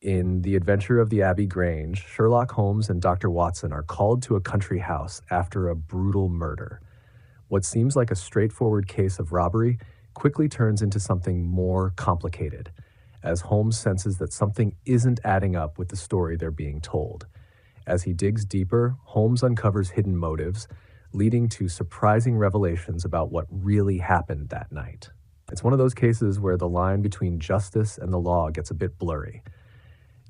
In The Adventure of the Abbey Grange, Sherlock Holmes and Dr. Watson are called to a country house after a brutal murder. What seems like a straightforward case of robbery quickly turns into something more complicated, as Holmes senses that something isn't adding up with the story they're being told. As he digs deeper, Holmes uncovers hidden motives, leading to surprising revelations about what really happened that night. It's one of those cases where the line between justice and the law gets a bit blurry.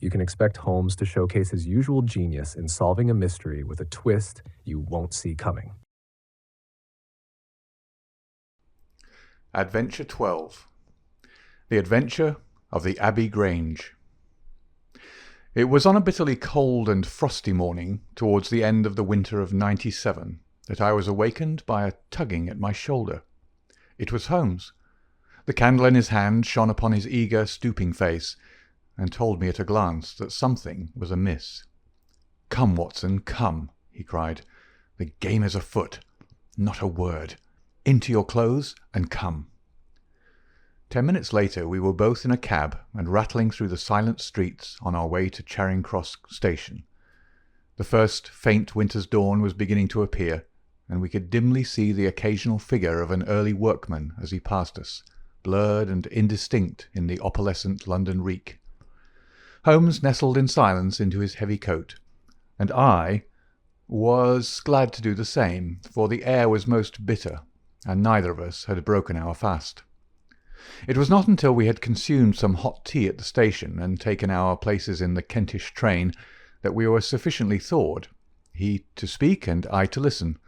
You can expect Holmes to showcase his usual genius in solving a mystery with a twist you won't see coming. Adventure 12. The Adventure of the Abbey Grange. It was on a bitterly cold and frosty morning towards the end of the winter of '97 that I was awakened by a tugging at my shoulder. It was Holmes. The candle in his hand shone upon his eager, stooping face, and told me at a glance that something was amiss. "Come, Watson, come," he cried. "The game is afoot. Not a word. Into your clothes and come." 10 minutes later we were both in a cab and rattling through the silent streets on our way to Charing Cross Station. The first faint winter's dawn was beginning to appear, and we could dimly see the occasional figure of an early workman as he passed us, blurred and indistinct in the opalescent London reek. Holmes nestled in silence into his heavy coat, and I was glad to do the same, for the air was most bitter, and neither of us had broken our fast. It was not until we had consumed some hot tea at the station and taken our places in the Kentish train that we were sufficiently thawed, he to speak and I to listen.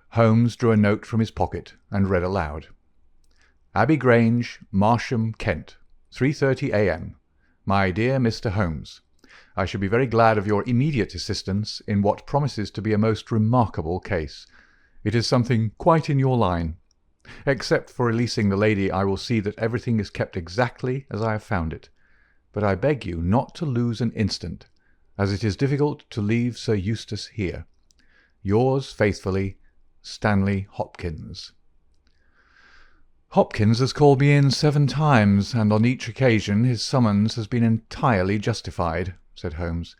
Holmes drew a note from his pocket and read aloud. "Abbey Grange, Marsham, Kent, 3:30 a.m. My dear Mr. Holmes, I shall be very glad of your immediate assistance in what promises to be a most remarkable case. It is something quite in your line. Except for releasing the lady, I will see that everything is kept exactly as I have found it. But I beg you not to lose an instant, as it is difficult to leave Sir Eustace here. Yours faithfully, Stanley Hopkins." "Hopkins has called me in 7 times, and on each occasion his summons has been entirely justified," said Holmes.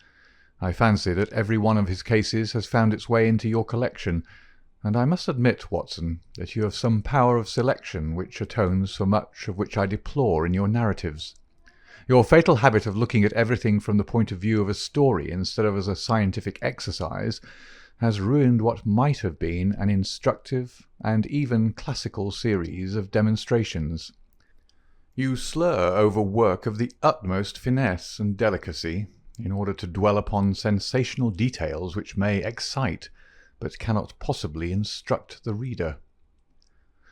"I fancy that every one of his cases has found its way into your collection, and I must admit, Watson, that you have some power of selection which atones for much of which I deplore in your narratives. Your fatal habit of looking at everything from the point of view of a story instead of as a scientific exercise has ruined what might have been an instructive and even classical series of demonstrations. You slur over work of the utmost finesse and delicacy in order to dwell upon sensational details which may excite, but cannot possibly instruct the reader."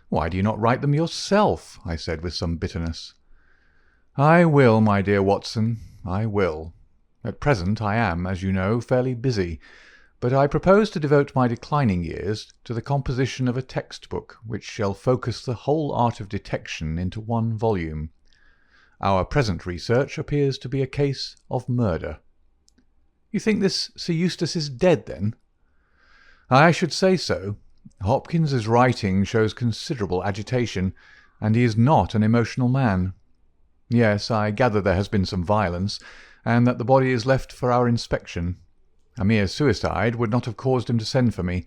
"Why do you not write them yourself?" I said with some bitterness. "I will, my dear Watson, I will. At present I am, as you know, fairly busy, but I propose to devote my declining years to the composition of a textbook which shall focus the whole art of detection into one volume. Our present research appears to be a case of murder." "You think this Sir Eustace is dead, then?" "I should say so. Hopkins's writing shows considerable agitation, and he is not an emotional man. Yes, I gather there has been some violence, and that the body is left for our inspection. A mere suicide would not have caused him to send for me.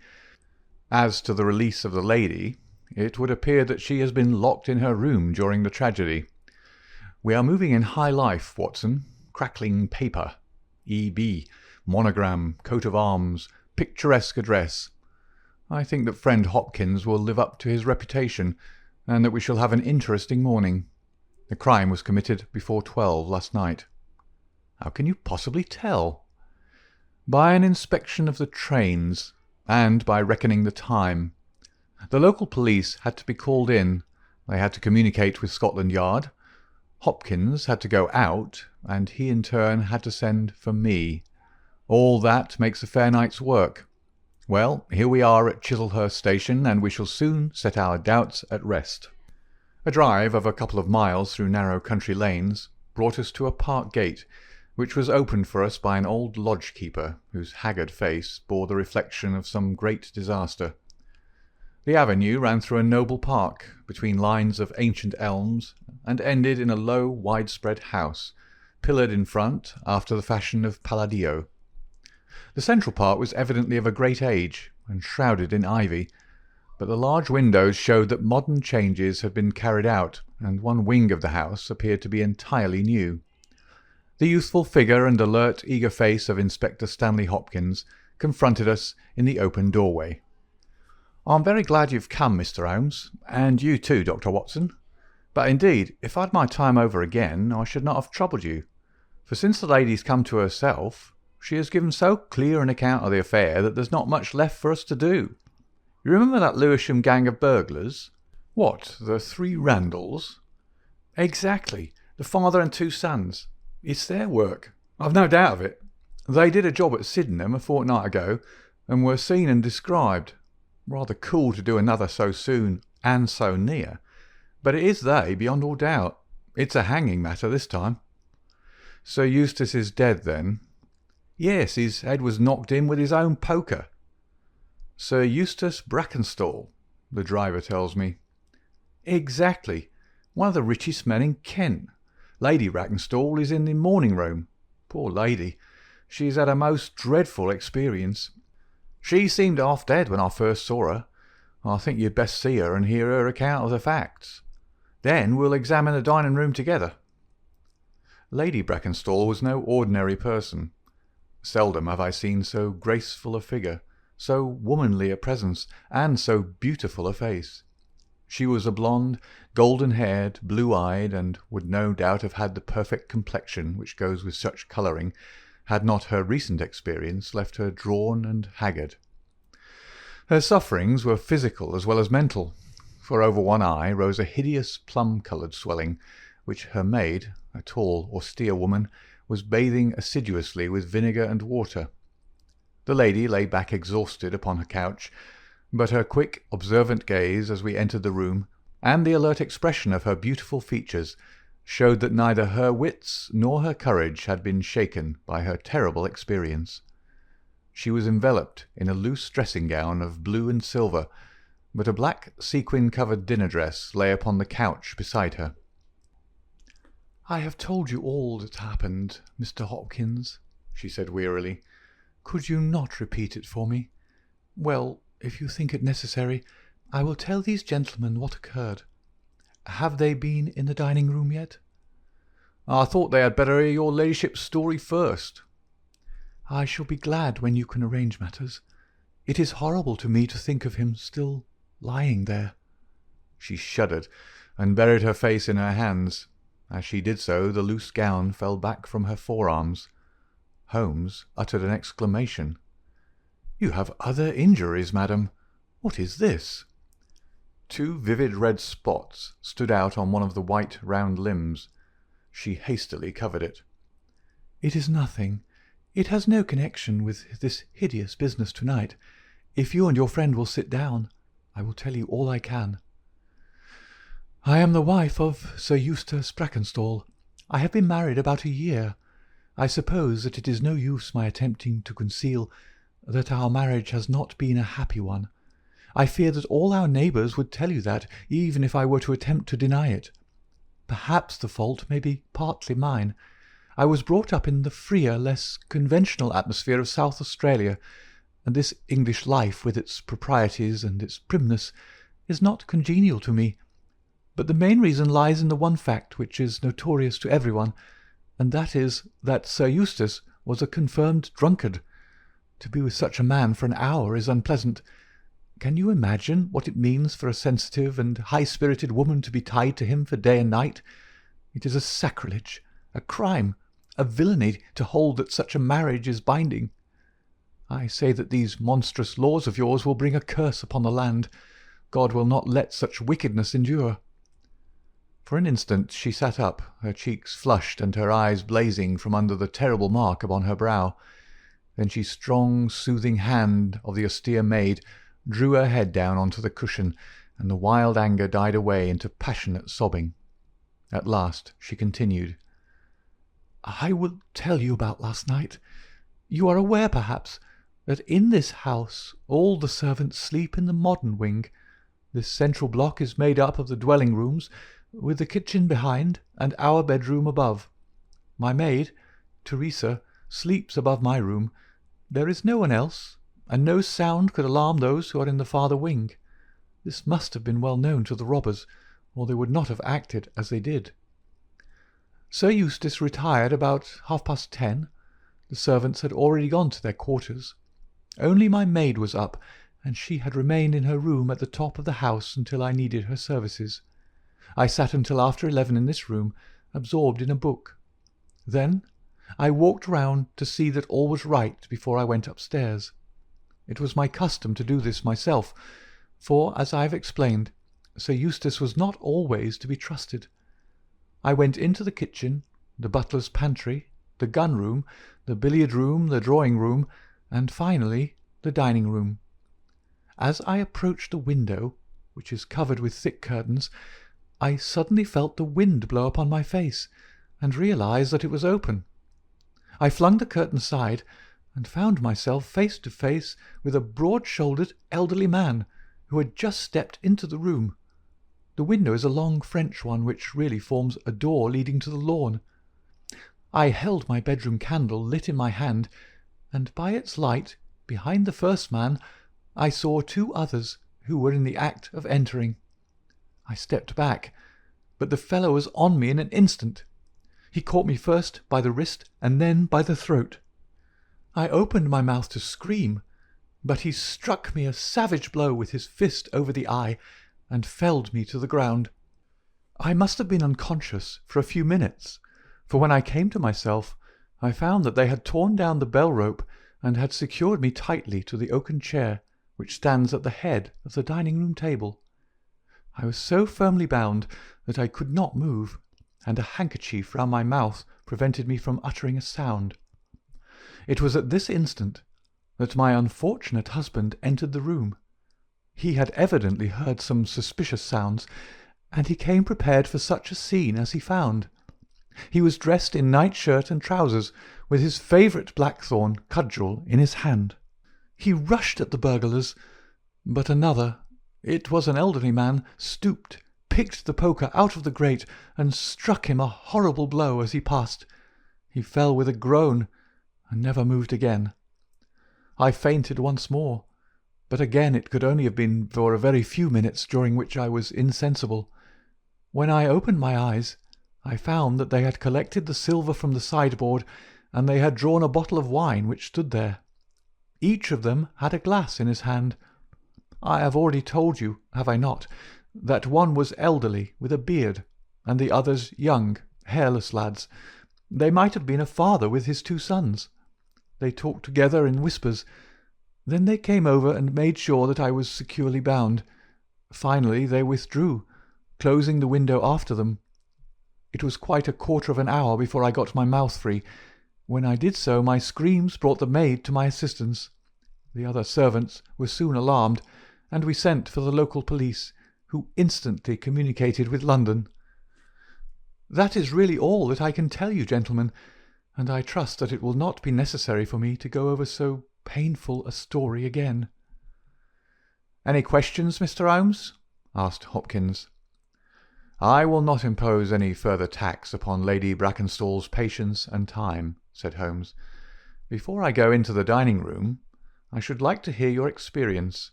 As to the release of the lady, it would appear that she has been locked in her room during the tragedy. We are moving in high life, Watson. Crackling paper, E.B., monogram, coat of arms, picturesque address. I think that friend Hopkins will live up to his reputation, and that we shall have an interesting morning. The crime was committed before 12 last night." "How can you possibly tell?" "By an inspection of the trains, and by reckoning the time. The local police had to be called in. They had to communicate with Scotland Yard. Hopkins had to go out, and he in turn had to send for me. All that makes a fair night's work. Well, here we are at Chislehurst Station, and we shall soon set our doubts at rest." A drive of a couple of miles through narrow country lanes brought us to a park gate, which was opened for us by an old lodge-keeper, whose haggard face bore the reflection of some great disaster. The avenue ran through a noble park, between lines of ancient elms, and ended in a low, widespread house, pillared in front after the fashion of Palladio. The central part was evidently of a great age, and shrouded in ivy, but the large windows showed that modern changes had been carried out, and one wing of the house appeared to be entirely new. The youthful figure and alert, eager face of Inspector Stanley Hopkins confronted us in the open doorway. "I'm very glad you've come, Mr. Holmes, and you too, Dr. Watson. But indeed, if I'd my time over again, I should not have troubled you, for since the lady's come to herself, she has given so clear an account of the affair that there's not much left for us to do. You remember that Lewisham gang of burglars?" "What, the 3 Randalls?" "Exactly, the father and 2 sons. It's their work, I've no doubt of it. They did a job at Sydenham a fortnight ago, and were seen and described. Rather cool to do another so soon and so near. But it is they, beyond all doubt. It's a hanging matter this time." "Sir Eustace is dead, then?" "Yes, his head was knocked in with his own poker." "Sir Eustace Brackenstall, the driver tells me." "Exactly. One of the richest men in Kent. Lady Brackenstall is in the morning room. Poor lady, she has had a most dreadful experience. She seemed half dead when I first saw her. I think you'd best see her and hear her account of the facts. Then we'll examine the dining room together." Lady Brackenstall was no ordinary person. Seldom have I seen so graceful a figure, so womanly a presence, and so beautiful a face. She was a blonde, golden-haired, blue-eyed, and would no doubt have had the perfect complexion which goes with such colouring, had not her recent experience left her drawn and haggard. Her sufferings were physical as well as mental, for over one eye rose a hideous plum-coloured swelling, which her maid, a tall, austere woman, was bathing assiduously with vinegar and water. The lady lay back exhausted upon her couch, but her quick, observant gaze as we entered the room, and the alert expression of her beautiful features, showed that neither her wits nor her courage had been shaken by her terrible experience. She was enveloped in a loose dressing-gown of blue and silver, but a black sequin-covered dinner-dress lay upon the couch beside her. "I have told you all that happened, Mr. Hopkins," she said wearily. "Could you not repeat it for me? Well, if you think it necessary, I will tell these gentlemen what occurred. Have they been in the dining-room yet?" "I thought they had better hear your ladyship's story first." "I shall be glad when you can arrange matters. It is horrible to me to think of him still lying there." She shuddered, and buried her face in her hands. As she did so, the loose gown fell back from her forearms. Holmes uttered an exclamation. "You have other injuries, madam. What is this?" 2 vivid red spots stood out on one of the white round limbs. She hastily covered it. "It is nothing. It has no connection with this hideous business tonight. If you and your friend will sit down, I will tell you all I can. I am the wife of Sir Eustace Brackenstall. I have been married about a year. I suppose that it is no use my attempting to conceal that our marriage has not been a happy one. I fear that all our neighbours would tell you that, even if I were to attempt to deny it. Perhaps the fault may be partly mine. I was brought up in the freer, less conventional atmosphere of South Australia, and this English life, with its proprieties and its primness, is not congenial to me. But the main reason lies in the one fact which is notorious to everyone, and that is that Sir Eustace was a confirmed drunkard. To be with such a man for an hour is unpleasant. Can you imagine what it means for a sensitive and high-spirited woman to be tied to him for day and night? It is a sacrilege, a crime, a villainy to hold that such a marriage is binding. I say that these monstrous laws of yours will bring a curse upon the land. God will not let such wickedness endure." For an instant she sat up, her cheeks flushed and her eyes blazing from under the terrible mark upon her brow. Then she strong, soothing hand of the austere maid drew her head down onto the cushion, and the wild anger died away into passionate sobbing. At last she continued, "I will tell you about last night. You are aware, perhaps, that in this house all the servants sleep in the modern wing. This central block is made up of the dwelling rooms, with the kitchen behind and our bedroom above. My maid, Teresa, sleeps above my room. There is no one else, and no sound could alarm those who are in the farther wing. This must have been well known to the robbers, or they would not have acted as they did. Sir Eustace retired about 10:30. The servants had already gone to their quarters. Only my maid was up, and she had remained in her room at the top of the house until I needed her services. I sat until after 11 in this room, absorbed in a book. Then I walked round to see that all was right before I went upstairs. It was my custom to do this myself, for, as I have explained, Sir Eustace was not always to be trusted. I went into the kitchen, the butler's pantry, the gun-room, the billiard-room, the drawing-room, and finally the dining-room. As I approached the window, which is covered with thick curtains, I suddenly felt the wind blow upon my face, and realized that it was open. I flung the curtain aside, and found myself face to face with a broad-shouldered elderly man, who had just stepped into the room. The window is a long French one, which really forms a door leading to the lawn. I held my bedroom candle lit in my hand, and by its light, behind the first man, I saw two others who were in the act of entering. I stepped back, but the fellow was on me in an instant. He caught me first by the wrist and then by the throat. I opened my mouth to scream, but he struck me a savage blow with his fist over the eye and felled me to the ground. I must have been unconscious for a few minutes, for when I came to myself, I found that they had torn down the bell rope and had secured me tightly to the oaken chair which stands at the head of the dining-room table. I was so firmly bound that I could not move, and a handkerchief round my mouth prevented me from uttering a sound. It was at this instant that my unfortunate husband entered the room. He had evidently heard some suspicious sounds, and he came prepared for such a scene as he found. He was dressed in nightshirt and trousers, with his favourite blackthorn cudgel in his hand. He rushed at the burglars, but another, it was an elderly man, stooped, picked the poker out of the grate, and struck him a horrible blow as he passed. He fell with a groan, and never moved again. I fainted once more, but again it could only have been for a very few minutes, during which I was insensible. When I opened my eyes, I found that they had collected the silver from the sideboard, and they had drawn a bottle of wine which stood there. Each of them had a glass in his hand. I have already told you, have I not, that one was elderly, with a beard, and the others young, hairless lads. They might have been a father with his two sons. They talked together in whispers. Then they came over and made sure that I was securely bound. Finally they withdrew, closing the window after them. It was quite a quarter of an hour before I got my mouth free. When I did so, my screams brought the maid to my assistance. The other servants were soon alarmed, and we sent for the local police, who instantly communicated with London. That is really all that I can tell you, gentlemen, and I trust that it will not be necessary for me to go over so painful a story again. "Any questions, Mr. Holmes?" asked Hopkins. "I will not impose any further tax upon Lady Brackenstall's patience and time," said Holmes. "Before I go into the dining-room, I should like to hear your experience."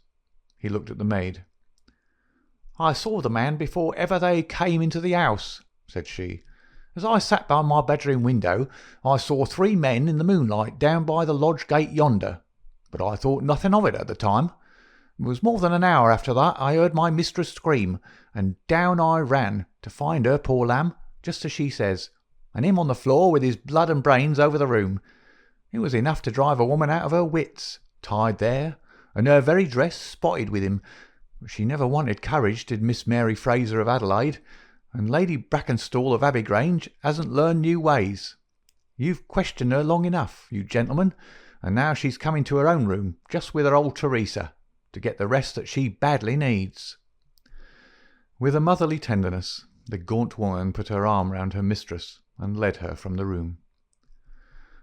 He looked at the maid. "I saw the man before ever they came into the house," said she. "As I sat by my bedroom window, I saw 3 men in the moonlight down by the lodge gate yonder, but I thought nothing of it at the time. It was more than an hour after that I heard my mistress scream, and down I ran to find her, poor lamb, just as she says, and him on the floor with his blood and brains over the room. It was enough to drive a woman out of her wits, tied there, and her very dress spotted with him. But she never wanted courage, did Miss Mary Fraser of Adelaide, and Lady Brackenstall of Abbey Grange hasn't learned new ways. You've questioned her long enough, you gentlemen, and now she's coming to her own room, just with her old Teresa, to get the rest that she badly needs." With a motherly tenderness, the gaunt woman put her arm round her mistress and led her from the room.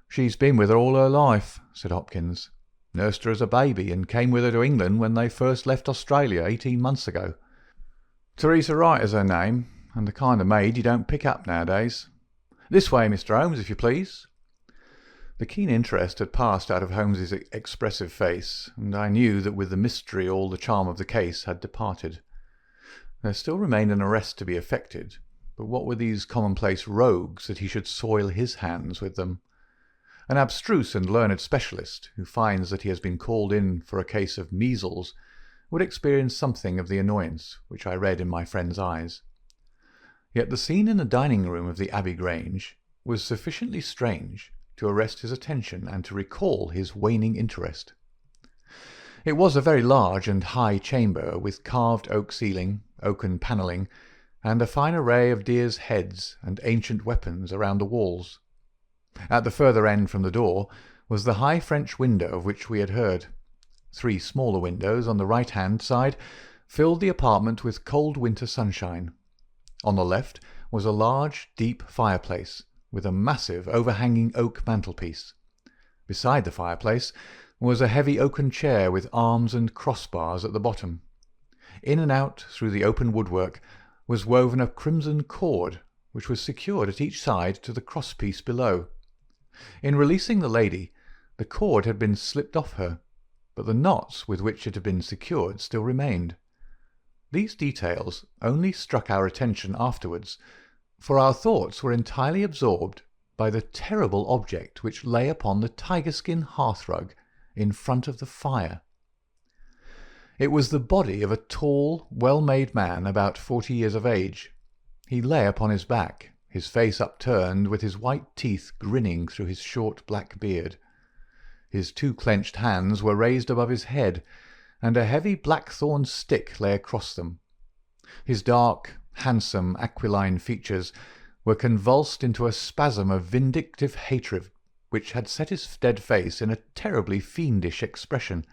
"She's been with her all her life," said Hopkins. "Nursed her as a baby, and came with her to England when they first left Australia 18 months ago. Teresa Wright is her name, and the kind of maid you don't pick up nowadays. This way, Mr. Holmes, if you please." The keen interest had passed out of Holmes's expressive face, and I knew that with the mystery all the charm of the case had departed. There still remained an arrest to be effected, but what were these commonplace rogues that he should soil his hands with them? An abstruse and learned specialist, who finds that he has been called in for a case of measles, would experience something of the annoyance which I read in my friend's eyes. Yet the scene in the dining-room of the Abbey Grange was sufficiently strange to arrest his attention and to recall his waning interest. It was a very large and high chamber, with carved oak ceiling, oaken panelling, and a fine array of deer's heads and ancient weapons around the walls. At the further end from the door was the high French window of which we had heard. 3 smaller windows on the right-hand side filled the apartment with cold winter sunshine. On the left was a large, deep fireplace, with a massive overhanging oak mantelpiece. Beside the fireplace was a heavy oaken chair with arms and crossbars at the bottom. In and out through the open woodwork was woven a crimson cord, which was secured at each side to the crosspiece below. In releasing the lady, the cord had been slipped off her, but the knots with which it had been secured still remained. These details only struck our attention afterwards, for our thoughts were entirely absorbed by the terrible object which lay upon the tiger-skin hearthrug in front of the fire. It was the body of a tall, well-made man about 40 years of age. He lay upon his back, his face upturned, with his white teeth grinning through his short black beard. His 2 clenched hands were raised above his head, and a heavy blackthorn stick lay across them. His dark, handsome, aquiline features were convulsed into a spasm of vindictive hatred which had set his dead face in a terribly fiendish expression.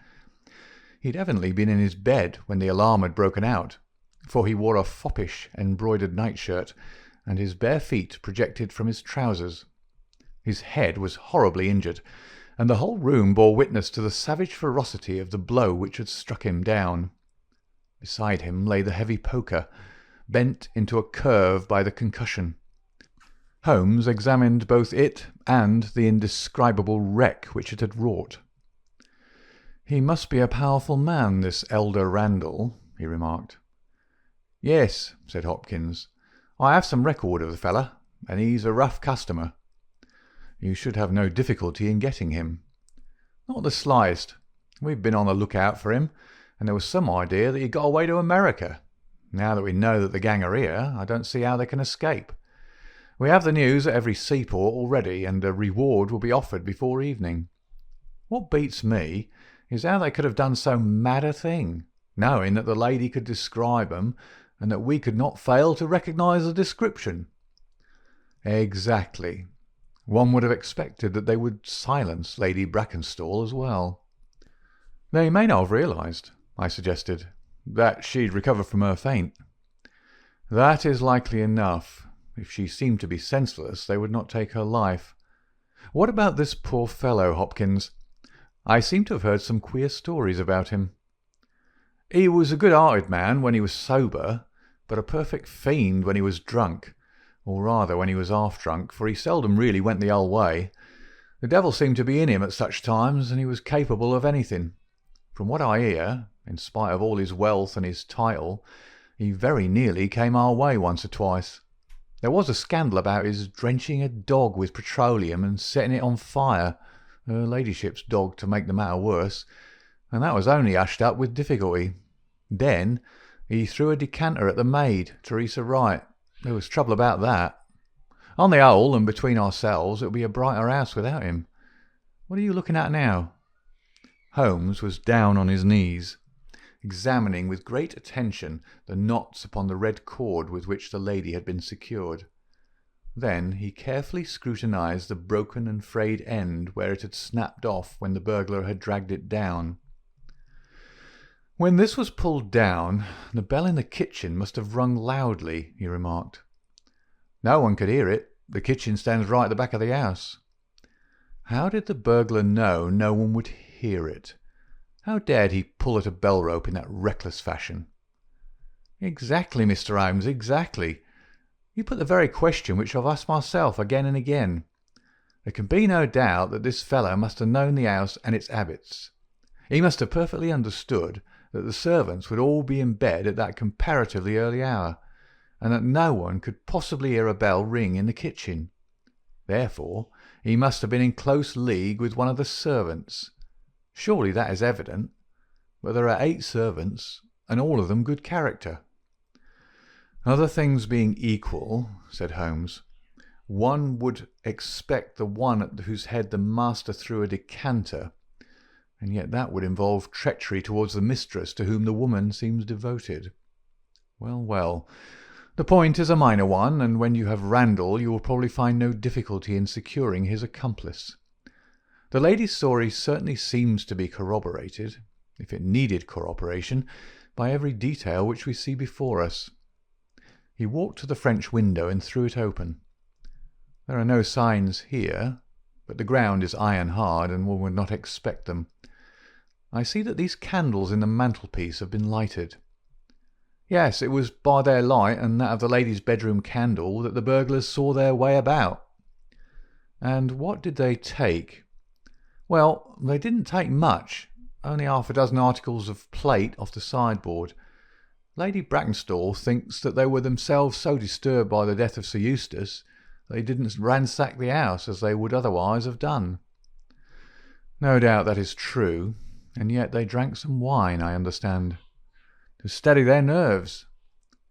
He had evidently been in his bed when the alarm had broken out, for he wore a foppish embroidered nightshirt, and his bare feet projected from his trousers. His head was horribly injured, and the whole room bore witness to the savage ferocity of the blow which had struck him down. Beside him lay the heavy poker, bent into a curve by the concussion. Holmes examined both it and the indescribable wreck which it had wrought. "He must be a powerful man, this elder Randall," he remarked. "Yes," said Hopkins. "I have some record of the fellow, and he's a rough customer." "You should have no difficulty in getting him." "Not the slightest. We've been on the lookout for him, and there was some idea that he got away to America. Now that we know that the gang are here, I don't see how they can escape. We have the news at every seaport already, and a reward will be offered before evening. What beats me is how they could have done so mad a thing, knowing that the lady could describe them, and that we could not fail to recognise the description." "Exactly. One would have expected that they would silence Lady Brackenstall as well." "They may not have realised," I suggested, "that she'd recovered from her faint." "That is likely enough. If she seemed to be senseless, they would not take her life. What about this poor fellow, Hopkins? I seem to have heard some queer stories about him." "He was a good-hearted man when he was sober, but a perfect fiend when he was drunk, or rather when he was half-drunk, for he seldom really went the whole way. The devil seemed to be in him at such times, and he was capable of anything. From what I hear, in spite of all his wealth and his title, he very nearly came our way once or twice. There was a scandal about his drenching a dog with petroleum and setting it on fire, her ladyship's dog to make the matter worse, and that was only hushed up with difficulty. Then he threw a decanter at the maid, Teresa Wright. There was trouble about that. On the whole, and between ourselves, it would be a brighter house without him. What are you looking at now?" Holmes was down on his knees, examining with great attention the knots upon the red cord with which the lady had been secured. Then he carefully scrutinized the broken and frayed end where it had snapped off when the burglar had dragged it down. "When this was pulled down, the bell in the kitchen must have rung loudly," he remarked. "No one could hear it. The kitchen stands right at the back of the house." "How did the burglar know no one would hear it? How dared he pull at a bell rope in that reckless fashion?" "Exactly, Mr. Holmes, exactly. You put the very question which I've asked myself again and again. There can be no doubt that this fellow must have known the house and its habits. He must have perfectly understood that the servants would all be in bed at that comparatively early hour, and that no one could possibly hear a bell ring in the kitchen. Therefore, he must have been in close league with one of the servants. Surely that is evident. But there are 8 servants, and all of them good character. Other things being equal, said Holmes, one would expect the one at whose head the master threw a decanter, and yet that would involve treachery towards the mistress to whom the woman seems devoted. Well, well, the point is a minor one, and when you have Randall you will probably find no difficulty in securing his accomplice. The lady's story certainly seems to be corroborated, if it needed corroboration, by every detail which we see before us. He walked to the French window and threw it open. There are no signs here, but the ground is iron hard, and one would not expect them. I see that these candles in the mantelpiece have been lighted. Yes, it was by their light and that of the lady's bedroom candle that the burglars saw their way about. And what did they take? Well, they didn't take much, only 6 articles of plate off the sideboard. Lady Brackenstall thinks that they were themselves so disturbed by the death of Sir Eustace they didn't ransack the house as they would otherwise have done. No doubt that is true, and yet they drank some wine, I understand. To steady their nerves.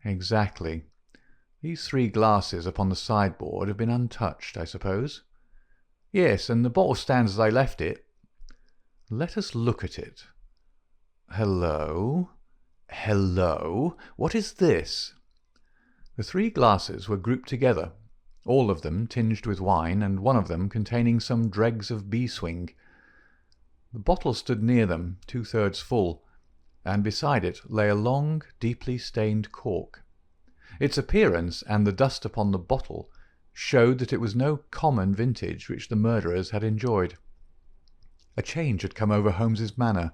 Exactly. These 3 glasses upon the sideboard have been untouched, I suppose. Yes, and the bottle stands as they left it. Let us look at it. Hello? Hello? What is this? The 3 glasses were grouped together, all of them tinged with wine, and one of them containing some dregs of beeswing. The bottle stood near them, 2/3 full, and beside it lay a long, deeply stained cork. Its appearance and the dust upon the bottle showed that it was no common vintage which the murderers had enjoyed. A change had come over Holmes's manner.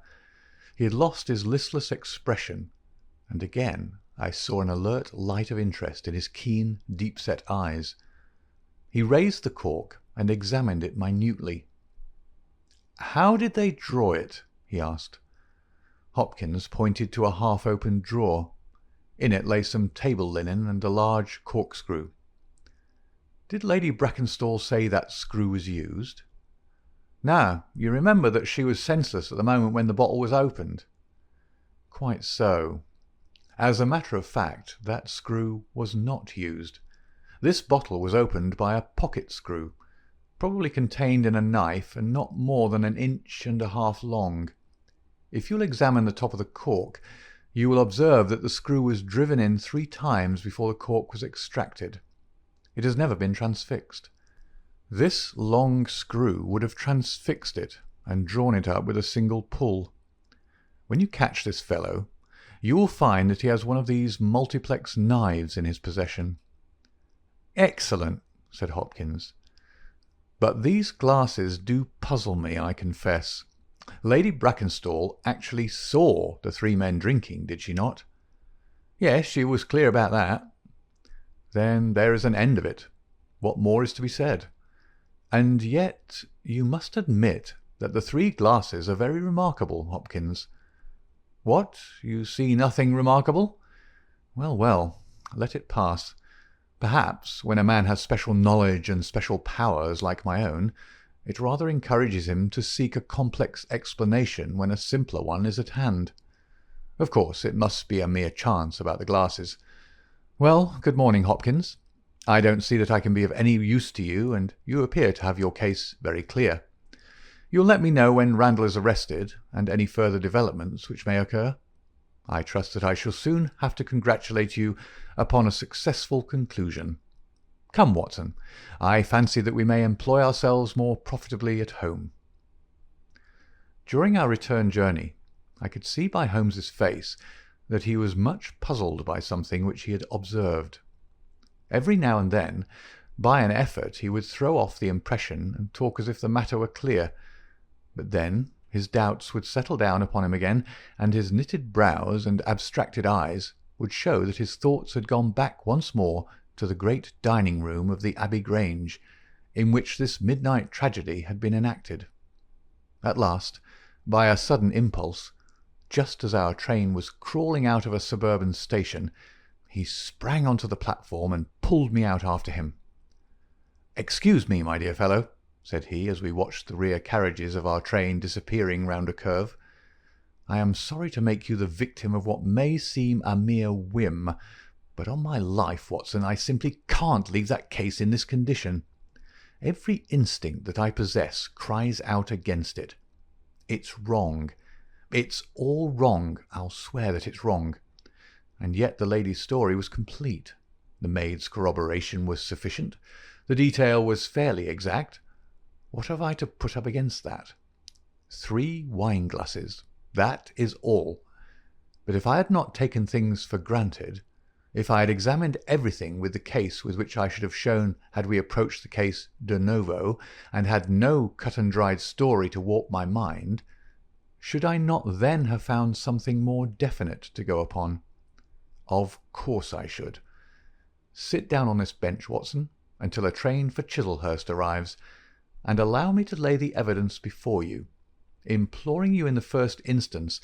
He had lost his listless expression, and again I saw an alert light of interest in his keen, deep-set eyes. He raised the cork and examined it minutely. "How did they draw it?" he asked. Hopkins pointed to a half-opened drawer. In it lay some table linen and a large corkscrew. "Did Lady Brackenstall say that screw was used?" "No. You remember that she was senseless at the moment when the bottle was opened." "Quite so. As a matter of fact, that screw was not used. This bottle was opened by a pocket screw, probably contained in a knife and not more than 1.5 inches long. If you'll examine the top of the cork, you will observe that the screw was driven in 3 times before the cork was extracted. It has never been transfixed. This long screw would have transfixed it and drawn it up with a single pull. When you catch this fellow, you will find that he has one of these multiplex knives in his possession." "Excellent," said Hopkins. "But these glasses do puzzle me, I confess. Lady Brackenstall actually saw the 3 men drinking, did she not?" "Yes, she was clear about that." "Then there is an end of it. What more is to be said? And yet you must admit that the 3 glasses are very remarkable, Hopkins." "What? You see nothing remarkable?" "Well, well, let it pass. Perhaps, when a man has special knowledge and special powers like my own, it rather encourages him to seek a complex explanation when a simpler one is at hand. Of course, it must be a mere chance about the glasses. Well, good morning, Hopkins. I don't see that I can be of any use to you, and you appear to have your case very clear. You'll let me know when Randall is arrested, and any further developments which may occur. I trust that I shall soon have to congratulate you upon a successful conclusion. Come, Watson, I fancy that we may employ ourselves more profitably at home." During our return journey, I could see by Holmes's face that he was much puzzled by something which he had observed. Every now and then, by an effort, he would throw off the impression and talk as if the matter were clear, but then his doubts would settle down upon him again, and his knitted brows and abstracted eyes would show that his thoughts had gone back once more to the great dining room of the Abbey Grange, in which this midnight tragedy had been enacted. At last, by a sudden impulse, just as our train was crawling out of a suburban station, he sprang onto the platform and pulled me out after him. "Excuse me, my dear fellow," said he, as we watched the rear carriages of our train disappearing round a curve. "I am sorry to make you the victim of what may seem a mere whim, but on my life, Watson, I simply can't leave that case in this condition. Every instinct that I possess cries out against it. It's wrong. It's all wrong. I'll swear that it's wrong. And yet the lady's story was complete. The maid's corroboration was sufficient. The detail was fairly exact. What have I to put up against that? 3 wine-glasses. That is all. But if I had not taken things for granted, if I had examined everything with the case with which I should have shown had we approached the case de novo, and had no cut-and-dried story to warp my mind, should I not then have found something more definite to go upon? Of course I should. Sit down on this bench, Watson, until a train for Chislehurst arrives, and allow me to lay the evidence before you, imploring you in the first instance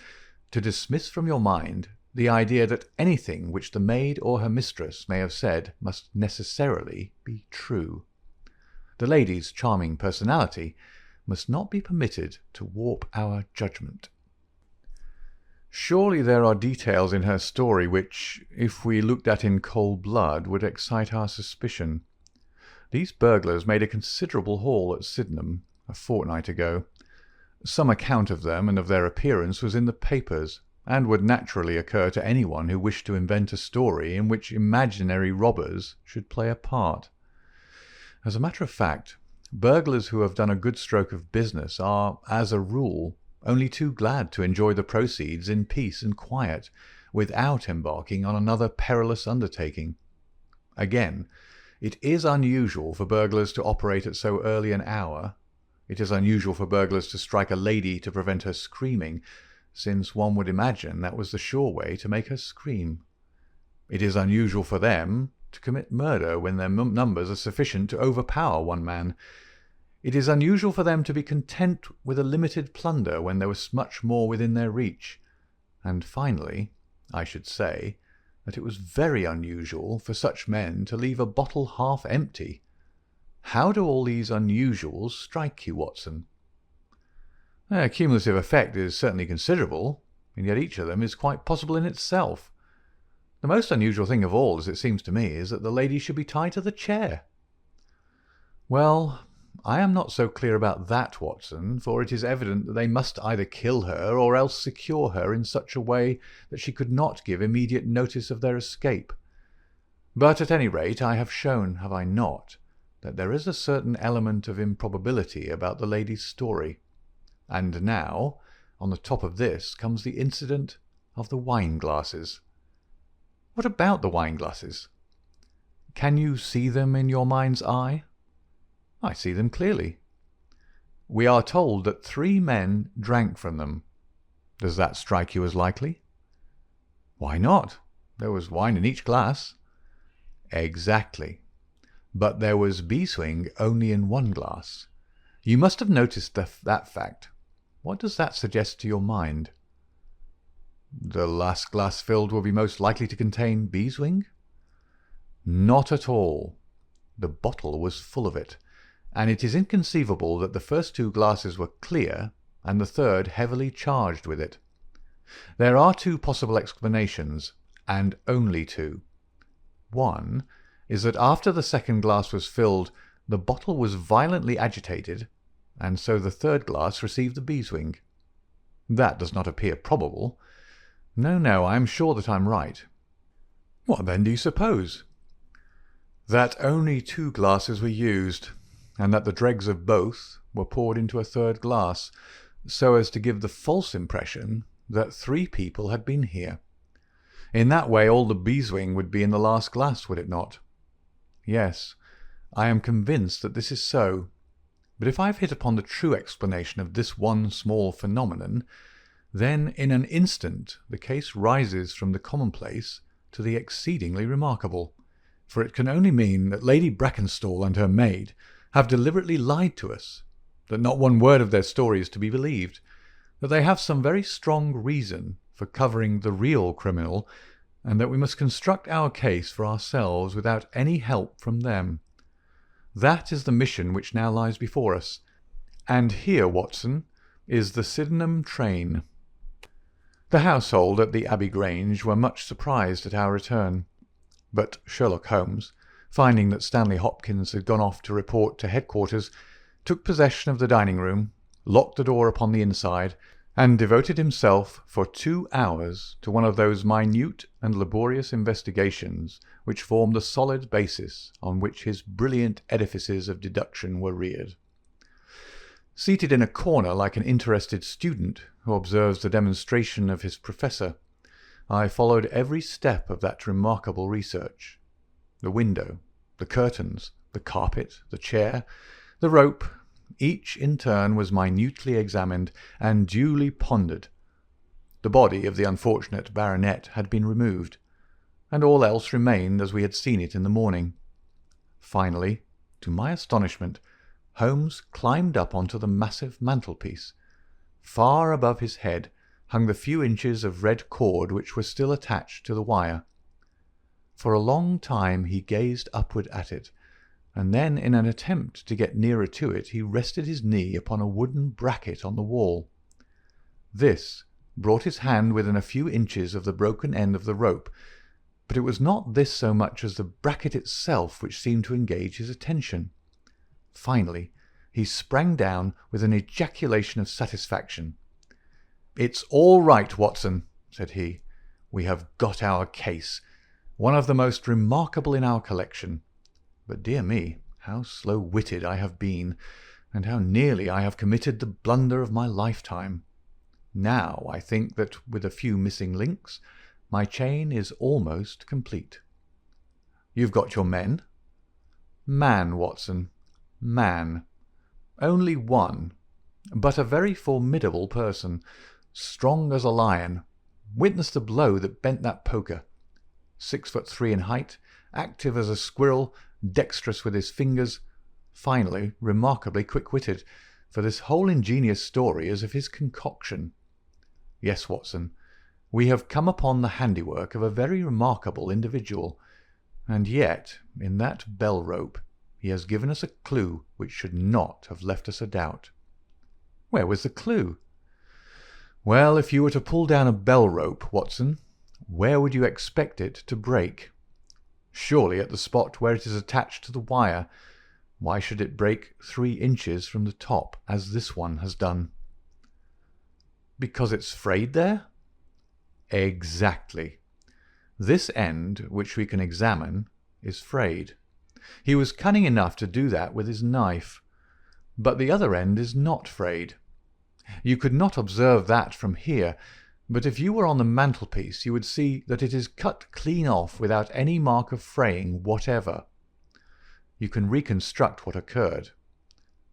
to dismiss from your mind the idea that anything which the maid or her mistress may have said must necessarily be true. The lady's charming personality must not be permitted to warp our judgment. Surely there are details in her story which, if we looked at in cold blood, would excite our suspicion. These burglars made a considerable haul at Sydenham a fortnight ago. Some account of them and of their appearance was in the papers, and would naturally occur to anyone who wished to invent a story in which imaginary robbers should play a part. As a matter of fact, burglars who have done a good stroke of business are, as a rule, only too glad to enjoy the proceeds in peace and quiet, without embarking on another perilous undertaking. Again, it is unusual for burglars to operate at so early an hour. It is unusual for burglars to strike a lady to prevent her screaming, since one would imagine that was the sure way to make her scream. It is unusual for them to commit murder when their numbers are sufficient to overpower one man. It is unusual for them to be content with a limited plunder when there was much more within their reach. And finally, I should say that it was very unusual for such men to leave a bottle half empty. How do all these unusuals strike you, Watson? Their cumulative effect is certainly considerable, and yet each of them is quite possible in itself. The most unusual thing of all, as it seems to me, is that the lady should be tied to the chair. Well, I am not so clear about that, Watson, for it is evident that they must either kill her or else secure her in such a way that she could not give immediate notice of their escape. But at any rate I have shown, have I not, that there is a certain element of improbability about the lady's story. And now, on the top of this, comes the incident of the wine-glasses. What about the wine-glasses? Can you see them in your mind's eye? I see them clearly. We are told that 3 men drank from them. Does that strike you as likely? Why not? There was wine in each glass. Exactly. But there was beeswing only in 1 glass. You must have noticed that fact. What does that suggest to your mind? The last glass filled will be most likely to contain beeswing? Not at all. The bottle was full of it, and it is inconceivable that the first 2 glasses were clear and the third heavily charged with it. There are 2 possible explanations, and only 2. One is that after the second glass was filled, the bottle was violently agitated, and so the third glass received the beeswing. That does not appear probable. No, I am sure that I am right. What then do you suppose? That only 2 glasses were used, and that the dregs of both were poured into a third glass, so as to give the false impression that 3 people had been here. In that way all the beeswing would be in the last glass, would it not? Yes, I am convinced that this is so. But if I have hit upon the true explanation of this one small phenomenon, then in an instant the case rises from the commonplace to the exceedingly remarkable. for it can only mean that Lady Brackenstall and her maid have deliberately lied to us, that not one word of their story is to be believed, that they have some very strong reason for covering the real criminal, and that we must construct our case for ourselves without any help from them. That is the mission which now lies before us. And here, Watson, is the Sydenham train." The household at the Abbey Grange were much surprised at our return, but Sherlock Holmes, finding that Stanley Hopkins had gone off to report to headquarters, took possession of the dining-room, locked the door upon the inside, and devoted himself for 2 hours to one of those minute and laborious investigations which form the solid basis on which his brilliant edifices of deduction were reared. Seated in a corner like an interested student who observes the demonstration of his professor, I followed every step of that remarkable research. The window, the curtains, the carpet, the chair, the rope, each in turn was minutely examined and duly pondered. The body of the unfortunate baronet had been removed, and all else remained as we had seen it in the morning. Finally, to my astonishment, Holmes climbed up onto the massive mantelpiece. Far above his head hung the few inches of red cord which were still attached to the wire. For a long time he gazed upward at it, and then in an attempt to get nearer to it he rested his knee upon a wooden bracket on the wall. This brought his hand within a few inches of the broken end of the rope, but it was not this so much as the bracket itself which seemed to engage his attention. Finally, he sprang down with an ejaculation of satisfaction. "It's all right, Watson," said he. "We have got our case, one of the most remarkable in our collection. But, dear me, how slow-witted I have been, and how nearly I have committed the blunder of my lifetime. Now I think that, with a few missing links, my chain is almost complete. You've got your men?" "Man, Watson, man. Only one, but a very formidable person, strong as a lion. Witness the blow that bent that poker. 6'3" in height, active as a squirrel, dexterous with his fingers, finally remarkably quick-witted, for this whole ingenious story is of his concoction. Yes, Watson, we have come upon the handiwork of a very remarkable individual, and yet in that bell-rope he has given us a clue which should not have left us a doubt." "Where was the clue?" "Well, if you were to pull down a bell-rope, Watson, where would you expect it to break? Surely at the spot where it is attached to the wire. Why should it break 3 inches from the top, as this one has done?" "Because it's frayed there?" "Exactly. This end, which we can examine, is frayed. He was cunning enough to do that with his knife. But the other end is not frayed. You could not observe that from here, but if you were on the mantelpiece you would see that it is cut clean off without any mark of fraying whatever. You can reconstruct what occurred.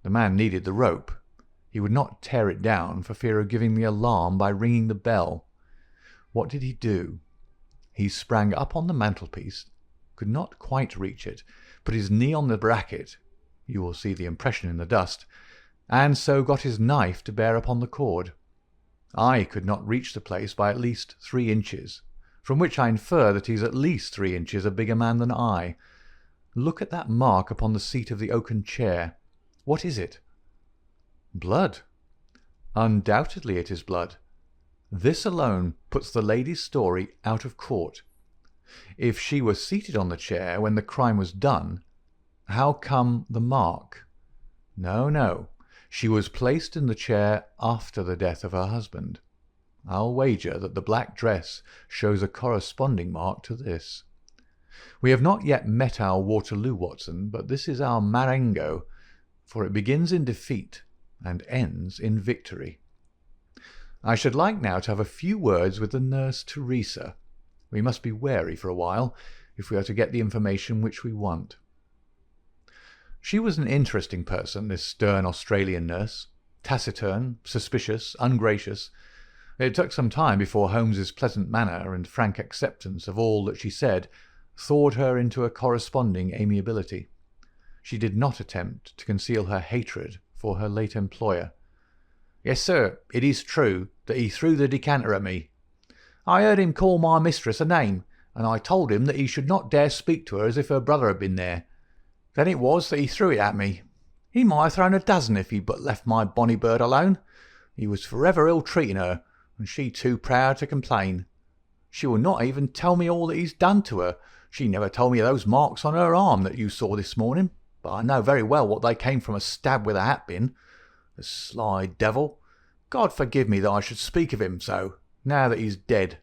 The man needed the rope. He would not tear it down for fear of giving the alarm by ringing the bell. What did he do? He sprang up on the mantelpiece, could not quite reach it, put his knee on the bracket, you will see the impression in the dust, and so got his knife to bear upon the cord. I could not reach the place by at least 3 inches, from which I infer that he is at least 3 inches a bigger man than I. Look at that mark upon the seat of the oaken chair. What is it?" "Blood." "Undoubtedly it is blood. This alone puts the lady's story out of court. If she was seated on the chair when the crime was done, how come the mark? No, no. She was placed in the chair after the death of her husband. I'll wager that the black dress shows a corresponding mark to this. We have not yet met our Waterloo, Watson, but this is our Marengo, for it begins in defeat and ends in victory. I should like now to have a few words with the nurse Teresa. We must be wary for a while, if we are to get the information which we want." She was an interesting person, this stern Australian nurse, taciturn, suspicious, ungracious. It took some time before Holmes's pleasant manner and frank acceptance of all that she said thawed her into a corresponding amiability. She did not attempt to conceal her hatred for her late employer. "Yes, sir, it is true that he threw the decanter at me. I heard him call my mistress a name, and I told him that he should not dare speak to her as if her brother had been there. Then it was that he threw it at me. He might have thrown a dozen if he'd but left my bonny bird alone. He was forever ill-treating her, and she too proud to complain. She will not even tell me all that he's done to her. She never told me of those marks on her arm that you saw this morning, but I know very well what they came from a stab with a hat-pin. The sly devil! God forgive me that I should speak of him so, now that he's dead.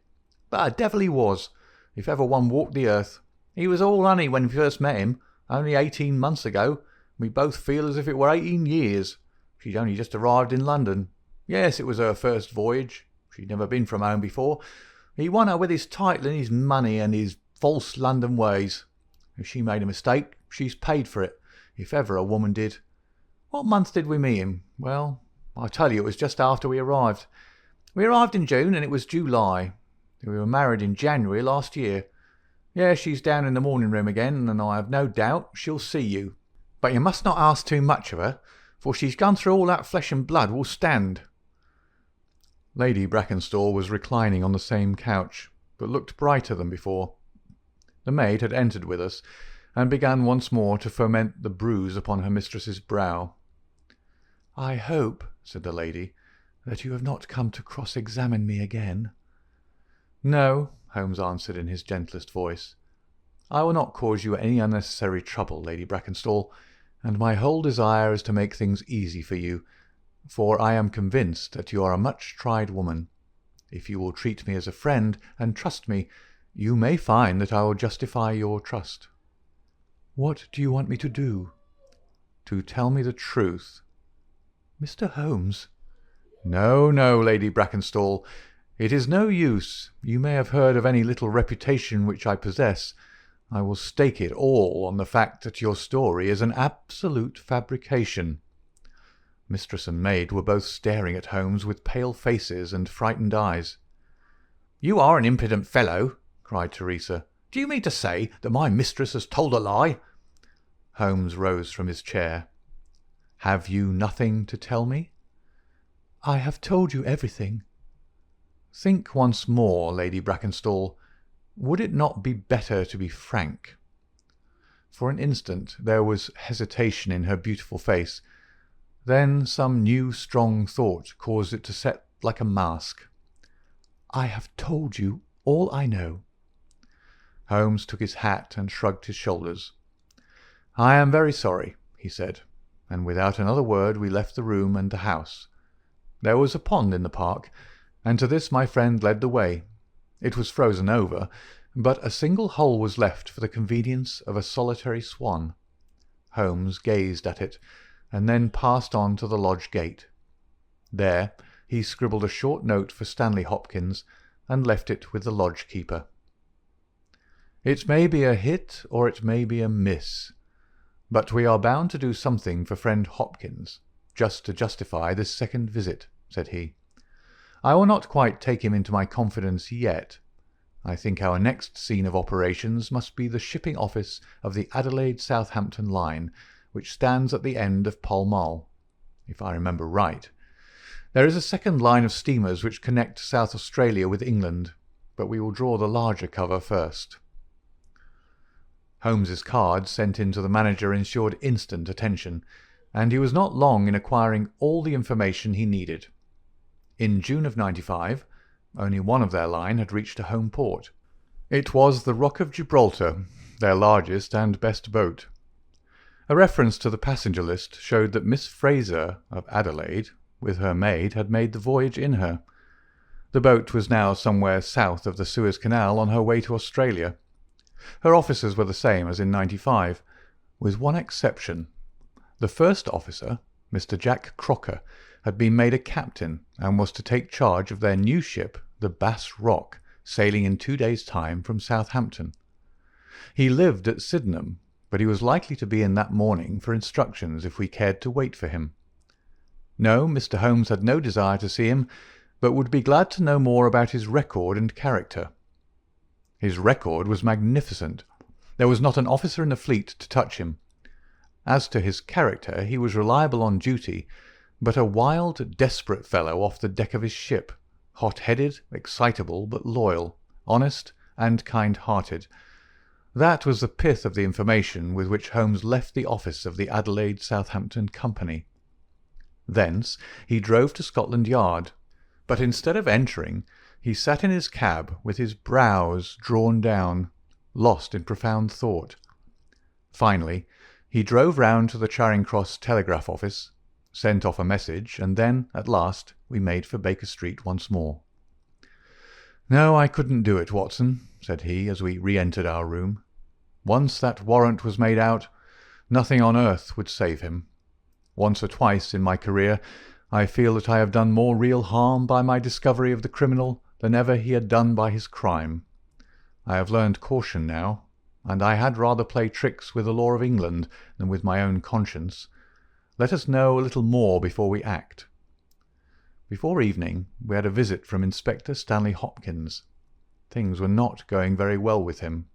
But a devil he was, if ever one walked the earth. He was all honey when we first met him, only 18 months ago. We both feel as if it were 18 years. She'd only just arrived in London. Yes, it was her first voyage. She'd never been from home before. He won her with his title and his money and his false London ways. If she made a mistake, she's paid for it, if ever a woman did. What month did we meet him? Well, I tell you, it was just after we arrived. We arrived in June, and it was July. We were married in January last year. Yes, she's down in the morning room again, and I have no doubt she'll see you. But you must not ask too much of her, for she's gone through all that flesh and blood will stand." Lady Brackenstall was reclining on the same couch, but looked brighter than before. The maid had entered with us, and began once more to foment the bruise upon her mistress's brow. "I hope," said the lady, "that you have not come to cross-examine me again." "No," Holmes answered in his gentlest voice. "I will not cause you any unnecessary trouble, Lady Brackenstall, and my whole desire is to make things easy for you, for I am convinced that you are a much-tried woman. If you will treat me as a friend and trust me, you may find that I will justify your trust." "What do you want me to do?" "To tell me the truth." "Mr. Holmes." "No, no, Lady Brackenstall. It is no use. You may have heard of any little reputation which I possess. I will stake it all on the fact that your story is an absolute fabrication." Mistress and maid were both staring at Holmes with pale faces and frightened eyes. "You are an impudent fellow," cried Teresa. "Do you mean to say that my mistress has told a lie?" Holmes rose from his chair. "Have you nothing to tell me?" "I have told you everything." "Think once more, Lady Brackenstall. Would it not be better to be frank?" For an instant there was hesitation in her beautiful face. Then some new strong thought caused it to set like a mask. "I have told you all I know." Holmes took his hat and shrugged his shoulders. "I am very sorry," he said, and without another word we left the room and the house. There was a pond in the park, and to this my friend led the way. It was frozen over, but a single hole was left for the convenience of a solitary swan. Holmes gazed at it, and then passed on to the lodge gate. There he scribbled a short note for Stanley Hopkins, and left it with the lodge-keeper. It may be a hit or it may be a miss, but we are bound to do something for friend Hopkins, just to justify this second visit, said he. I will not quite take him into my confidence yet. I think our next scene of operations must be the shipping office of the Adelaide-Southampton line, which stands at the end of Pall Mall, if I remember right. There is a second line of steamers which connect South Australia with England, but we will draw the larger cover first. Holmes's card sent in to the manager ensured instant attention, and he was not long in acquiring all the information he needed. In June of '95, only one of their line had reached a home port. It was the Rock of Gibraltar, their largest and best boat. A reference to the passenger list showed that Miss Fraser of Adelaide, with her maid, had made the voyage in her. The boat was now somewhere south of the Suez Canal on her way to Australia. Her officers were the same as in '95, with one exception. The first officer, Mr. Jack Crocker, had been made a captain and was to take charge of their new ship, the Bass Rock, sailing in 2 days' time from Southampton. He lived at Sydenham, but he was likely to be in that morning for instructions if we cared to wait for him. No, Mr. Holmes had no desire to see him, but would be glad to know more about his record and character. His record was magnificent. There was not an officer in the fleet to touch him. As to his character, he was reliable on duty, but a wild, desperate fellow off the deck of his ship, hot-headed, excitable, but loyal, honest, and kind-hearted. That was the pith of the information with which Holmes left the office of the Adelaide Southampton Company. Thence he drove to Scotland Yard, but instead of entering, he sat in his cab with his brows drawn down, lost in profound thought. Finally, he drove round to the Charing Cross telegraph office, sent off a message, and then, at last, we made for Baker Street once more. "No, I couldn't do it, Watson," said he, as we re-entered our room. "Once that warrant was made out, nothing on earth would save him. Once or twice in my career I feel that I have done more real harm by my discovery of the criminal than ever he had done by his crime. I have learned caution now, and I had rather play tricks with the law of England than with my own conscience. Let us know a little more before we act." Before evening we had a visit from Inspector Stanley Hopkins. Things were not going very well with him.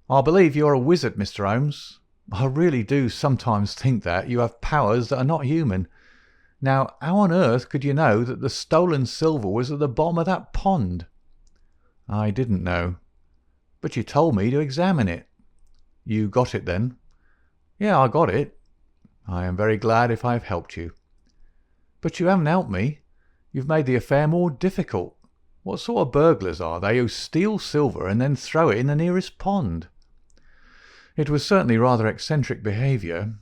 "I believe you are a wizard, Mr. Holmes. I really do sometimes think that you have powers that are not human. Now, how on earth could you know that the stolen silver was at the bottom of that pond?" "I didn't know." "But you told me to examine it." "You got it, then?" "Yeah, I got it." "I am very glad if I have helped you." "But you haven't helped me. You've made the affair more difficult. What sort of burglars are they who steal silver and then throw it in the nearest pond?" "It was certainly rather eccentric behaviour.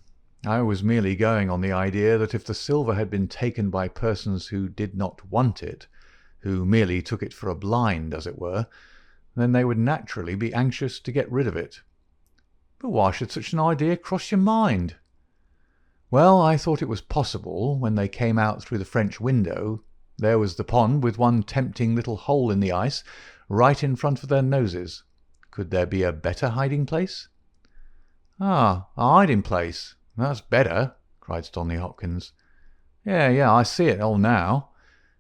I was merely going on the idea that if the silver had been taken by persons who did not want it, who merely took it for a blind, as it were, then they would naturally be anxious to get rid of it." "But why should such an idea cross your mind?" "Well, I thought it was possible, when they came out through the French window. There was the pond with one tempting little hole in the ice right in front of their noses. Could there be a better hiding-place?" "Ah, a hiding-place. That's better," cried Stanley Hopkins. Yeah, I see it all now.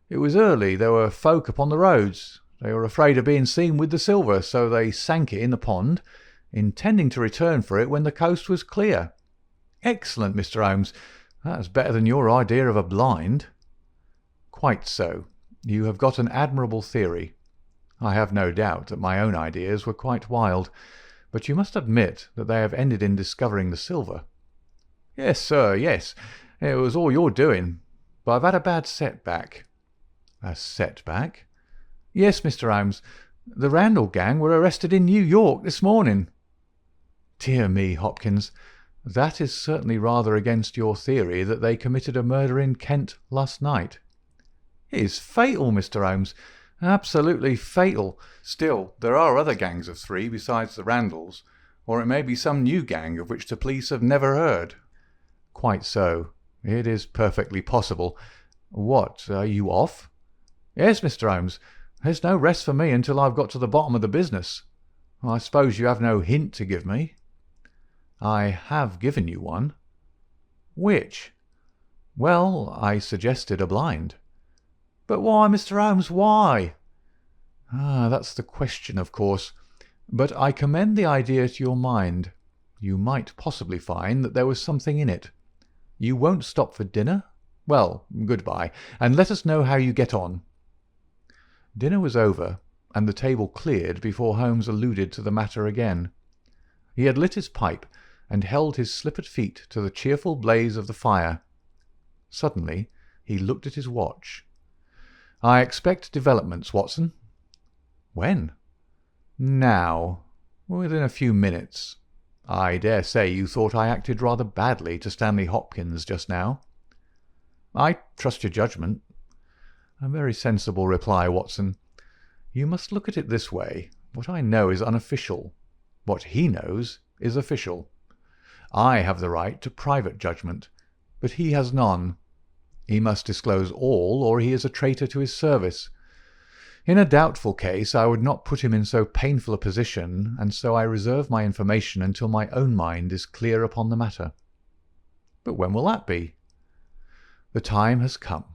It was early. There were folk upon the roads. They were afraid of being seen with the silver, so they sank it in the pond, intending to return for it when the coast was clear." "Excellent, Mr. Holmes. That's better than your idea of a blind." "Quite so. You have got an admirable theory. I have no doubt that my own ideas were quite wild, but you must admit that they have ended in discovering the silver." "Yes, sir, yes. It was all your doing. But I've had a bad setback." "A setback?" "Yes, Mr. Holmes. The Randall gang were arrested in New York this morning." "Dear me, Hopkins, that is certainly rather against your theory that they committed a murder in Kent last night." "It is fatal, Mr. Holmes. Absolutely fatal. Still, there are other gangs of three besides the Randalls, or it may be some new gang of which the police have never heard." "Quite so. It is perfectly possible. What, are you off?" "Yes, Mr. Holmes. There's no rest for me until I've got to the bottom of the business. I suppose you have no hint to give me?" "I have given you one." "Which?" "Well, I suggested a blind." "But why, Mr. Holmes, why?" That's the question, of course. But I commend the idea to your mind. You might possibly find that there was something in it. You won't stop for dinner? Well, good-bye, and let us know how you get on." Dinner was over, and the table cleared before Holmes alluded to the matter again. He had lit his pipe, and held his slippered feet to the cheerful blaze of the fire. Suddenly he looked at his watch. "I expect developments, Watson." "When?" "Now. Within a few minutes. I dare say you thought I acted rather badly to Stanley Hopkins just now." "I trust your judgment." "A very sensible reply, Watson. You must look at it this way. What I know is unofficial. What he knows is official. I have the right to private judgment, but he has none. He must disclose all, or he is a traitor to his service. In a doubtful case I would not put him in so painful a position, and so I reserve my information until my own mind is clear upon the matter." "But when will that be?" "The time has come.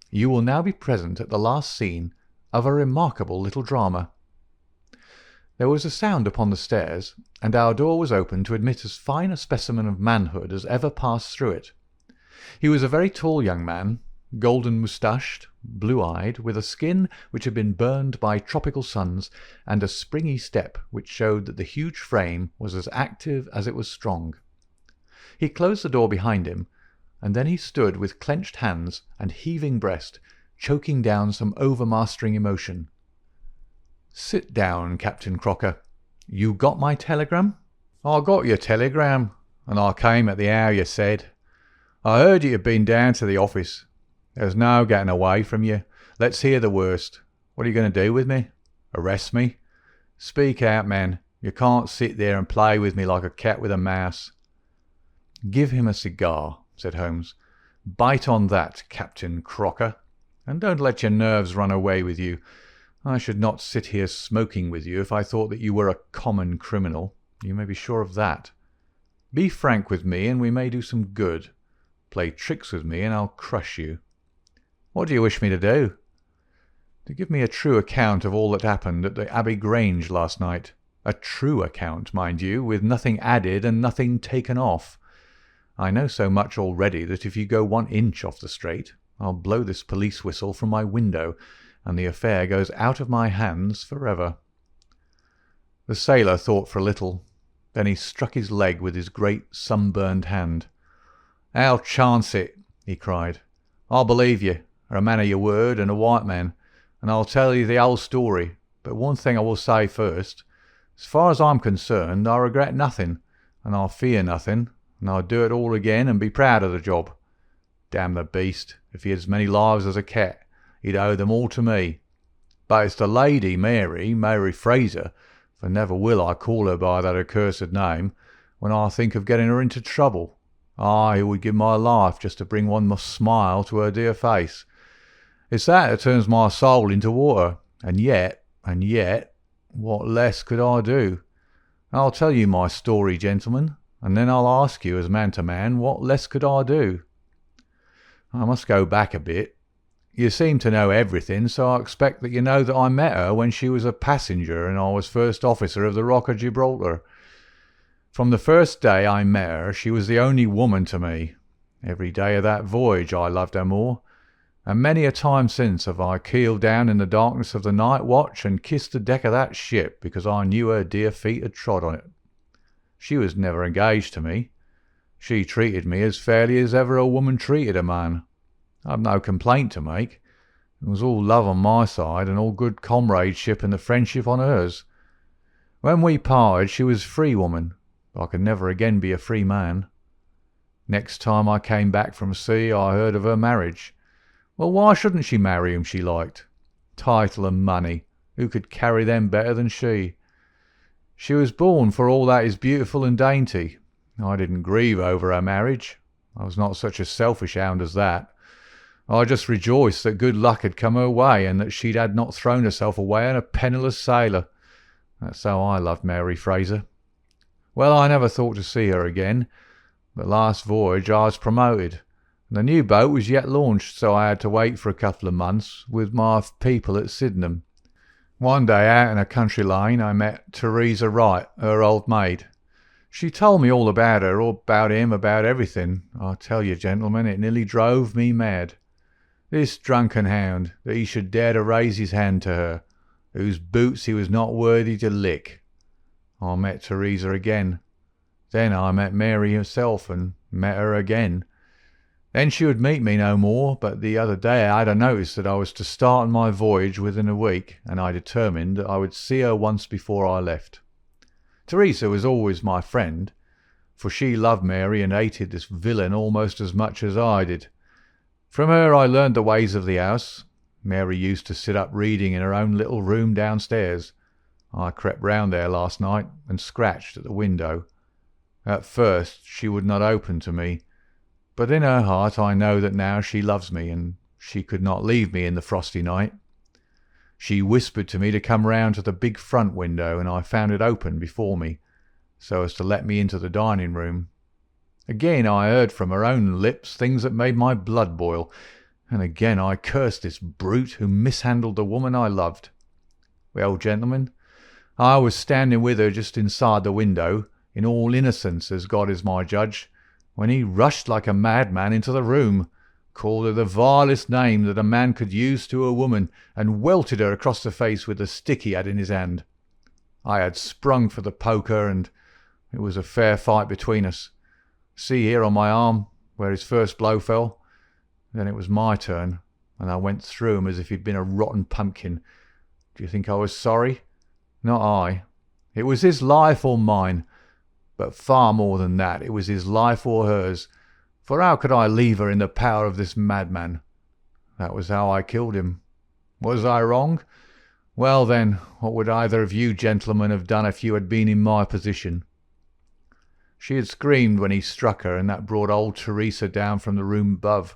You will now be present at the last scene of a remarkable little drama." There was a sound upon the stairs, and our door was opened to admit as fine a specimen of manhood as ever passed through it. He was a very tall young man, golden-moustached, blue-eyed, with a skin which had been burned by tropical suns, and a springy step which showed that the huge frame was as active as it was strong. He closed the door behind him, and then he stood with clenched hands and heaving breast, choking down some overmastering emotion. "Sit down, Captain Crocker. You got my telegram?" "I got your telegram, and I came at the hour you said. I heard you had been down to the office. There's no getting away from you. Let's hear the worst. What are you going to do with me? Arrest me? Speak out, man. You can't sit there and play with me like a cat with a mouse." "Give him a cigar," said Holmes. "Bite on that, Captain Crocker, and don't let your nerves run away with you. I should not sit here smoking with you if I thought that you were a common criminal. You may be sure of that. Be frank with me, and we may do some good. Play tricks with me, and I'll crush you. What do you wish me to do?" "To give me a true account of all that happened at the Abbey Grange last night. A true account, mind you, with nothing added and nothing taken off. I know so much already that if you go 1 inch off the straight, I'll blow this police whistle from my window, and the affair goes out of my hands forever." The sailor thought for a little. Then he struck his leg with his great sunburned hand. "I'll chance it," he cried. "I'll believe you, are a man of your word and a white man, and I'll tell you the whole story. But one thing I will say first. As far as I'm concerned, I regret nothing, and I fear nothing, and I'd do it all again and be proud of the job. Damn the beast, if he had as many lives as a cat, he'd owe them all to me. But it's the lady Mary Fraser, for never will I call her by that accursed name, when I think of getting her into trouble. I who would give my life just to bring one smile to her dear face. It's that turns my soul into water, and yet, what less could I do? I'll tell you my story, gentlemen, and then I'll ask you, as man to man, what less could I do? I must go back a bit. You seem to know everything, so I expect that you know that I met her when she was a passenger and I was first officer of the Rock of Gibraltar. From the first day I met her, she was the only woman to me. Every day of that voyage I loved her more, and many a time since have I keeled down in the darkness of the night watch and kissed the deck of that ship because I knew her dear feet had trod on it. She was never engaged to me. She treated me as fairly as ever a woman treated a man. I've no complaint to make. It was all love on my side and all good comradeship and the friendship on hers. When we parted, she was a free woman, but I could never again be a free man. Next time I came back from sea, I heard of her marriage. Well, why shouldn't she marry whom she liked? Title and money, who could carry them better than she? She was born for all that is beautiful and dainty. I didn't grieve over her marriage. I was not such a selfish hound as that. I just rejoiced that good luck had come her way, and that she had not thrown herself away on a penniless sailor. That's how I loved Mary Fraser. Well, I never thought to see her again, but last voyage I was promoted, and the new boat was yet launched, so I had to wait for a couple of months with my people at Sydenham. One day out in a country lane I met Teresa Wright, her old maid. She told me all about her, all about him, about everything. I tell you, gentlemen, it nearly drove me mad. This drunken hound, that he should dare to raise his hand to her, whose boots he was not worthy to lick. I met Teresa again. Then I met Mary herself, and met her again. Then she would meet me no more, but the other day I had a notice that I was to start on my voyage within a week, and I determined that I would see her once before I left. Teresa was always my friend, for she loved Mary and hated this villain almost as much as I did. From her I learned the ways of the house. Mary used to sit up reading in her own little room downstairs. I crept round there last night and scratched at the window. At first she would not open to me, but in her heart I know that now she loves me, and she could not leave me in the frosty night. She whispered to me to come round to the big front window, and I found it open before me, so as to let me into the dining room. Again I heard from her own lips things that made my blood boil, and again I cursed this brute who mishandled the woman I loved. Well, gentlemen, I was standing with her just inside the window, in all innocence as God is my judge, when he rushed like a madman into the room, called her the vilest name that a man could use to a woman, and welted her across the face with the stick he had in his hand. I had sprung for the poker, and it was a fair fight between us. See here on my arm, where his first blow fell. Then it was my turn, and I went through him as if he'd been a rotten pumpkin. Do you think I was sorry? Not I. It was his life or mine. But far more than that, it was his life or hers. For how could I leave her in the power of this madman? That was how I killed him. Was I wrong? Well then, what would either of you gentlemen have done if you had been in my position? She had screamed when he struck her, and that brought old Teresa down from the room above.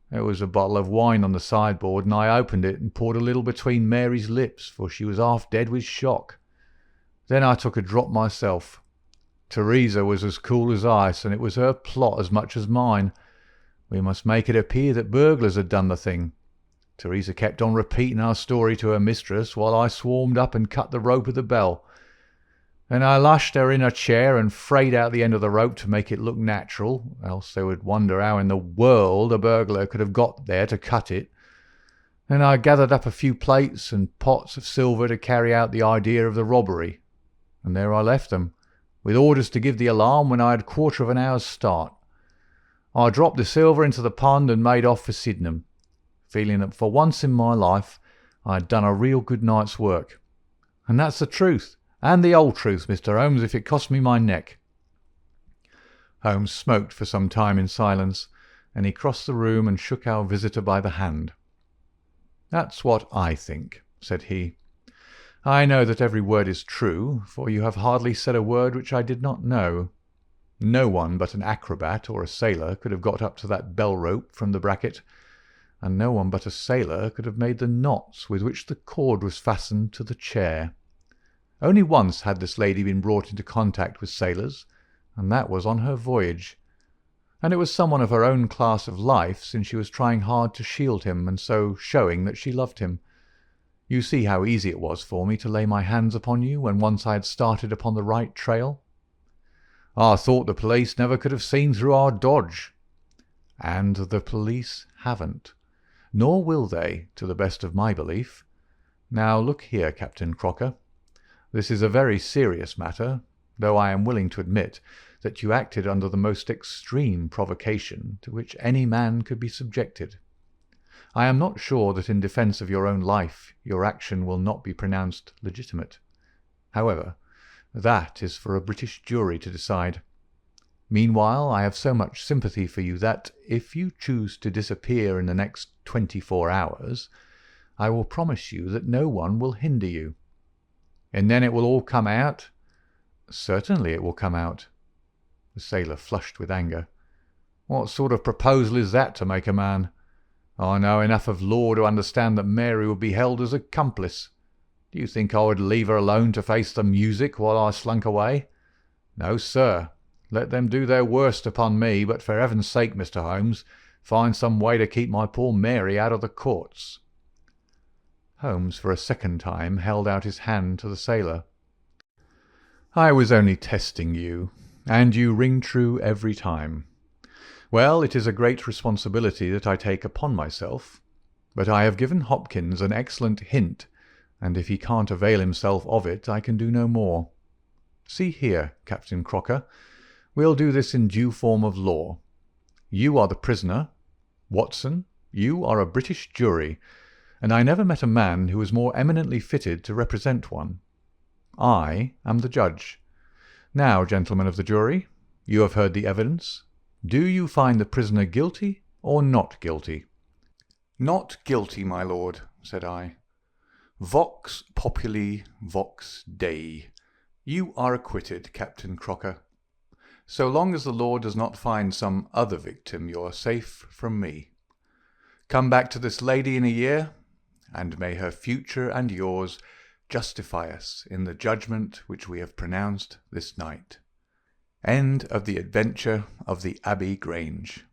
There was a bottle of wine on the sideboard, and I opened it and poured a little between Mary's lips, for she was half dead with shock. Then I took a drop myself. Teresa was as cool as ice, and it was her plot as much as mine. We must make it appear that burglars had done the thing. Teresa kept on repeating our story to her mistress, while I swarmed up and cut the rope of the bell. Then I lashed her in a chair and frayed out the end of the rope to make it look natural, else they would wonder how in the world a burglar could have got there to cut it. Then I gathered up a few plates and pots of silver to carry out the idea of the robbery, and there I left them, with orders to give the alarm when I had a quarter of an hour's start. I dropped the silver into the pond and made off for Sydenham, feeling that for once in my life I had done a real good night's work. And that's the truth. And the old truth, Mr. Holmes, if it cost me my neck. Holmes smoked for some time in silence, and he crossed the room and shook our visitor by the hand. That's what I think, said he. I know that every word is true, for you have hardly said a word which I did not know. No one but an acrobat or a sailor could have got up to that bell rope from the bracket, and no one but a sailor could have made the knots with which the cord was fastened to the chair. Only once had this lady been brought into contact with sailors, and that was on her voyage. And it was someone of her own class of life, since she was trying hard to shield him, and so showing that she loved him. You see how easy it was for me to lay my hands upon you when once I had started upon the right trail. I thought the police never could have seen through our dodge. And the police haven't. Nor will they, to the best of my belief. Now look here, Captain Crocker. This is a very serious matter, though I am willing to admit that you acted under the most extreme provocation to which any man could be subjected. I am not sure that in defence of your own life your action will not be pronounced legitimate. However, that is for a British jury to decide. Meanwhile, I have so much sympathy for you that, if you choose to disappear in the next 24 hours, I will promise you that no one will hinder you. And then it will all come out? Certainly it will come out. The sailor flushed with anger. What sort of proposal is that to make a man? I know enough of law to understand that Mary would be held as accomplice. Do you think I would leave her alone to face the music while I slunk away? No, sir. Let them do their worst upon me, but for heaven's sake, Mr. Holmes, find some way to keep my poor Mary out of the courts. Holmes for a second time held out his hand to the sailor. I was only testing you, and you ring true every time. Well, it is a great responsibility that I take upon myself, but I have given Hopkins an excellent hint, and if he can't avail himself of it, I can do no more. See here, Captain Crocker, we'll do this in due form of law. You are the prisoner. Watson, you are a British jury, and I never met a man who was more eminently fitted to represent one. I am the judge. Now, gentlemen of the jury, you have heard the evidence. Do you find the prisoner guilty or not guilty? Not guilty, my lord, said I. Vox populi, vox Dei. You are acquitted, Captain Crocker. So long as the law does not find some other victim, you are safe from me. Come back to this lady in a year, and may her future and yours justify us in the judgment which we have pronounced this night. End of the adventure of the Abbey Grange.